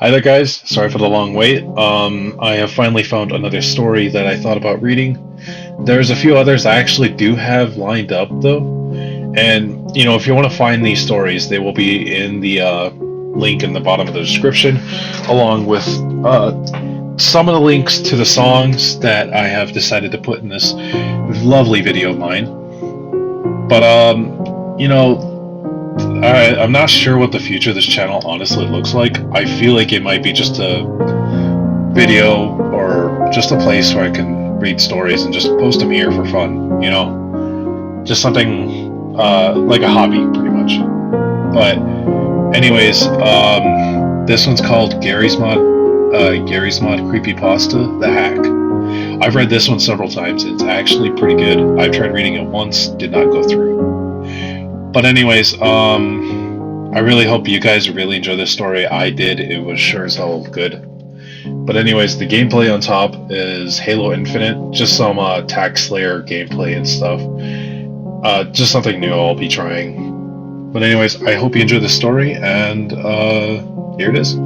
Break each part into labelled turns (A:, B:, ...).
A: Hi there, guys. Sorry for the long wait. I have finally found another story that I thought about reading. There's a few others I actually do have lined up, though. And, if you want to find these stories, they will be in the link in the bottom of the description, along with some of the links to the songs that I have decided to put in this lovely video of mine. But, I'm not sure what the future of this channel honestly looks like. I feel like it might be just a video or just a place where I can read stories and just post them here for fun, Just something like a hobby, pretty much. But, anyways, this one's called Gary's Mod Creepypasta, The Hack. I've read this one several times. It's actually pretty good. I've tried reading it once, did not go through. But anyways, I really hope you guys really enjoy this story. I did. It was sure as hell good. But anyways, the gameplay on top is Halo Infinite. Just some Tax Slayer gameplay and stuff. Just something new I'll be trying. But anyways, I hope you enjoy the story, and here it is.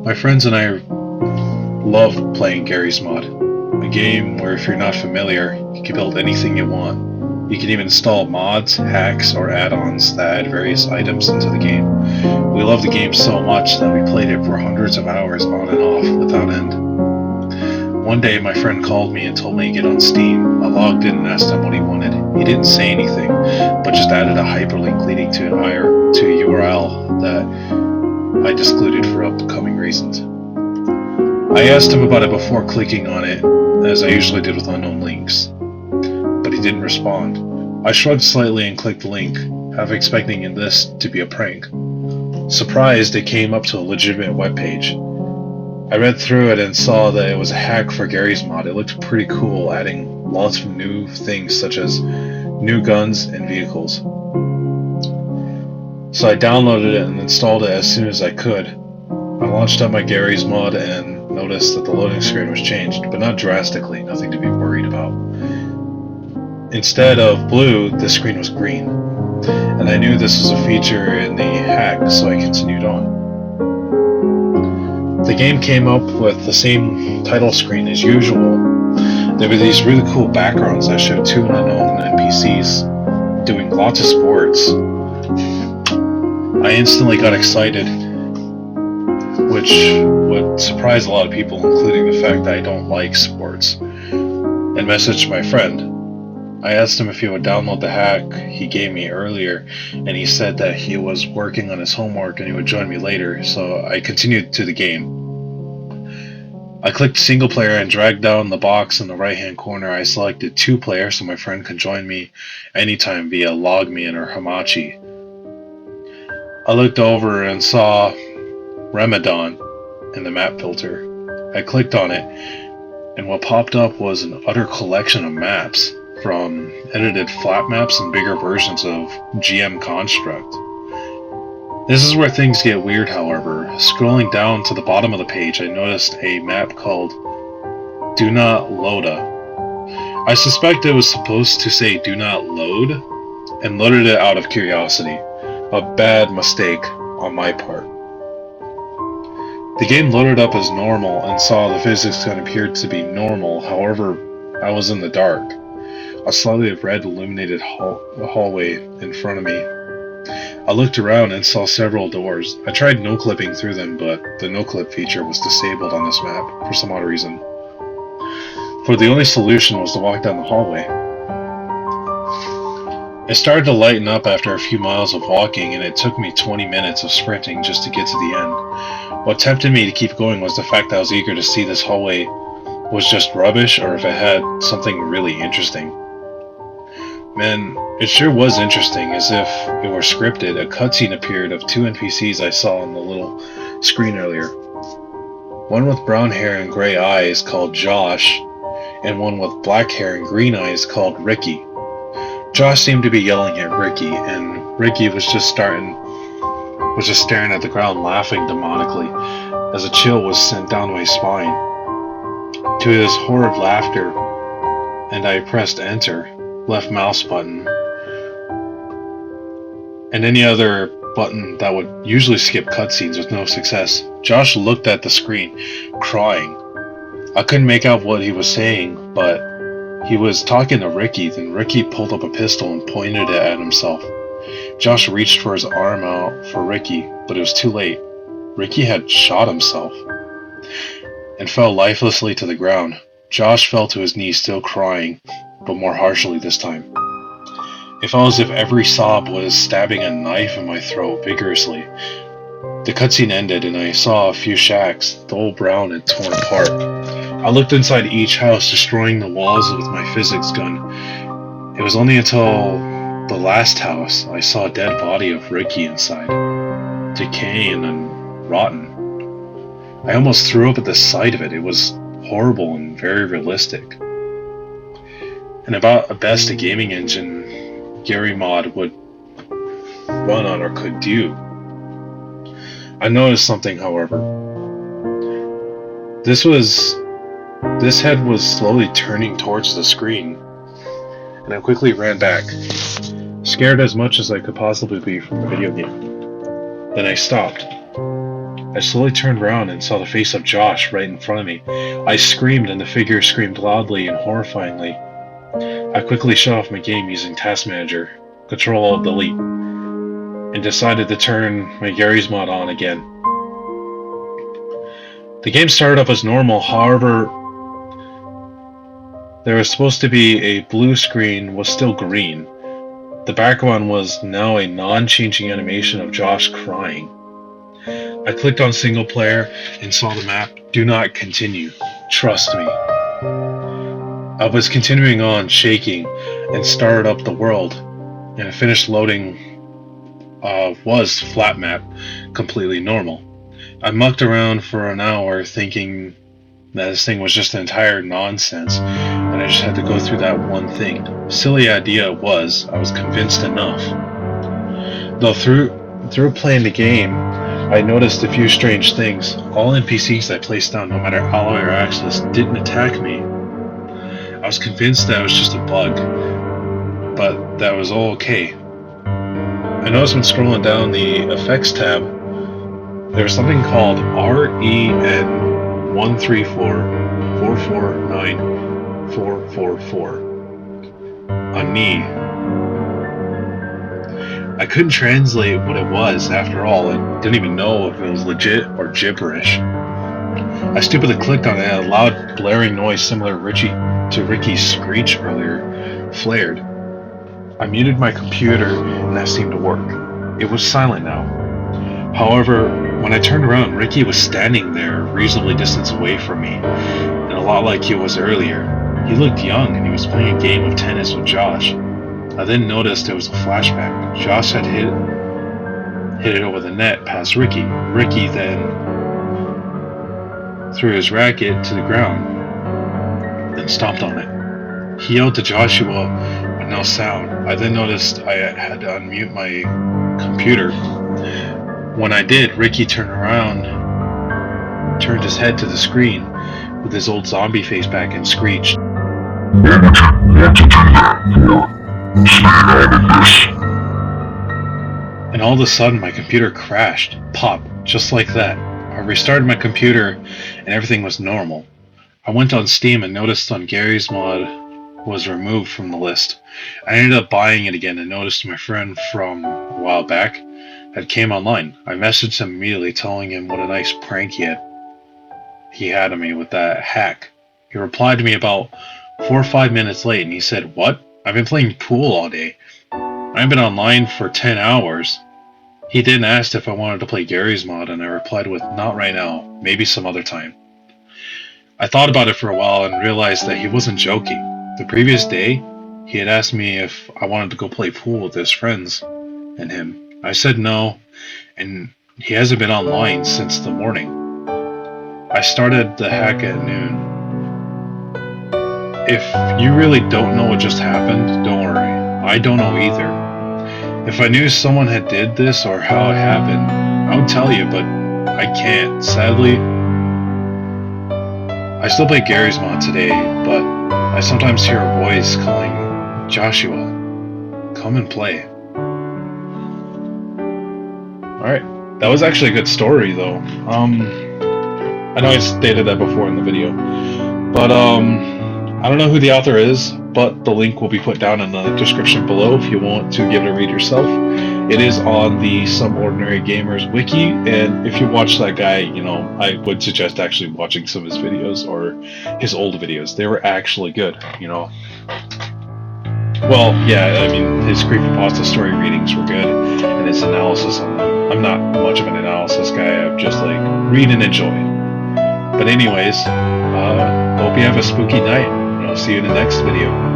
A: My friends and I love playing Gary's Mod, a game where if you're not familiar, you can build anything you want. You can even install mods, hacks, or add-ons that add various items into the game. We love the game so much that we played it for hundreds of hours on and off without end. One day my friend called me and told me to get on Steam. I logged in and asked him what he wanted. He didn't say anything, but just added a hyperlink leading to a URL that I excluded for upcoming reasons. I asked him about it before clicking on it, as I usually did with unknown links, but he didn't respond. I shrugged slightly and clicked the link, half expecting this to be a prank. Surprised, it came up to a legitimate webpage. I read through it and saw that it was a hack for Gary's Mod. It looked pretty cool, adding lots of new things such as new guns and vehicles. So I downloaded it and installed it as soon as I could. I launched up my Gary's Mod and noticed that the loading screen was changed, but not drastically, nothing to be worried about. Instead of blue, the screen was green, and I knew this was a feature in the hack, so I continued on. The game came up with the same title screen as usual. There were these really cool backgrounds that showed two unknown NPCs doing lots of sports. I instantly got excited, which would surprise a lot of people, including the fact that I don't like sports, and messaged my friend. I asked him if he would download the hack he gave me earlier, and he said that he was working on his homework and he would join me later, so I continued to the game. I clicked single player and dragged down the box in the right hand corner. I selected 2 player so my friend could join me anytime via LogMeIn or Hamachi. I looked over and saw Ramadan in the map filter. I clicked on it, and what popped up was an utter collection of maps, from edited flat maps and bigger versions of GM Construct. This is where things get weird, however. Scrolling down to the bottom of the page, I noticed a map called Do Not Loada. I suspect it was supposed to say Do Not Load, and loaded it out of curiosity. A bad mistake on my part. The game loaded up as normal and saw the physics that appeared to be normal, however, I was in the dark. A slightly red illuminated hallway in front of me. I looked around and saw several doors. I tried no-clipping through them, but the no-clip feature was disabled on this map for some odd reason. For the only solution was to walk down the hallway. It started to lighten up after a few miles of walking, and it took me 20 minutes of sprinting just to get to the end. What tempted me to keep going was the fact that I was eager to see this hallway was just rubbish or if it had something really interesting. Man, it sure was interesting, as if it were scripted. A cutscene appeared of 2 NPCs I saw on the little screen earlier. One with brown hair and gray eyes called Josh, and one with black hair and green eyes called Ricky. Josh seemed to be yelling at Ricky, and Ricky was just staring at the ground, laughing demonically, as a chill was sent down my spine. To his horrid laughter, and I pressed enter, left mouse button, and any other button that would usually skip cutscenes with no success. Josh looked at the screen, crying. I couldn't make out what he was saying, but he was talking to Ricky. Then Ricky pulled up a pistol and pointed it at himself. Josh reached for his arm out for Ricky, but it was too late. Ricky had shot himself and fell lifelessly to the ground. Josh fell to his knees, still crying, but more harshly this time. It felt as if every sob was stabbing a knife in my throat vigorously. The cutscene ended and I saw a few shacks, dull brown and torn apart. I looked inside each house, destroying the walls with my physics gun. It was only until the last house I saw a dead body of Ricky inside, decaying and rotten. I almost threw up at the sight of it. It was horrible and very realistic. And about best a gaming engine Gmod would run on or could do. I noticed something, however. This head was slowly turning towards the screen, and I quickly ran back, scared as much as I could possibly be from a video game. Then I stopped. I slowly turned around and saw the face of Josh right in front of me. I screamed and the figure screamed loudly and horrifyingly. I quickly shut off my game using Task Manager, Control-Alt-Delete, and decided to turn my Gmod on again. The game started up as normal, however, there was supposed to be a blue screen was still green. The background was now a non-changing animation of Josh crying. I clicked on single player and saw the map, do not continue, trust me. I was continuing on, shaking, and started up the world, and I finished loading was flat map, completely normal. I mucked around for an hour thinking that this thing was just entire nonsense, and I just had to go through that one thing. Silly idea it was, I was convinced enough. Though through playing the game, I noticed a few strange things. All NPCs I placed down, no matter alloy or access, didn't attack me. I was convinced that it was just a bug, but that was all okay. I noticed when scrolling down the effects tab, there was something called REN1344494444. A knee. I couldn't translate what it was after all, and didn't even know if it was legit or gibberish. I stupidly clicked on it and a loud blaring noise similar to Ricky's screech earlier flared. I muted my computer and that seemed to work. It was silent now. However, when I turned around, Ricky was standing there a reasonably distance away from me, and a lot like he was earlier. He looked young and he was playing a game of tennis with Josh. I then noticed it was a flashback. Josh had hit it over the net past Ricky. Ricky then threw his racket to the ground, then stomped on it. He yelled to Joshua, but no sound. I then noticed I had to unmute my computer. When I did, Ricky turned his head to the screen with his old zombie face back and screeched, "Why would you want to do that for? Stay out of this." And all of a sudden my computer crashed, popped, just like that. I restarted my computer and everything was normal. I went on Steam and noticed on Gmod was removed from the list. I ended up buying it again and noticed my friend from a while back had came online. I messaged him immediately telling him what a nice prank he had on me with that hack. He replied to me about 4 or 5 minutes late and he said, "What? I've been playing pool all day. I've been online for 10 hours. He then asked if I wanted to play Gmod and I replied with, "Not right now, maybe some other time." I thought about it for a while and realized that he wasn't joking. The previous day, he had asked me if I wanted to go play pool with his friends and him. I said no, and he hasn't been online since the morning. I started the hack at noon. If you really don't know what just happened, don't worry. I don't know either. If I knew someone had did this or how it happened, I would tell you, but I can't. Sadly, I still play Gmod today, but I sometimes hear a voice calling, "Joshua, come and play." Alright. That was actually a good story, though. I know I stated that before in the video. But, I don't know who the author is, but the link will be put down in the description below if you want to give it a read yourself. It is on the Some Ordinary Gamers wiki, and if you watch that guy, you know, I would suggest actually watching some of his videos, or his old videos. They were actually good, you know. Well, yeah, I mean, his creepypasta story readings were good, and his analysis on them. I'm not much of an analysis guy, I'm just like, read and enjoy. But anyways, hope you have a spooky night, and I'll see you in the next video.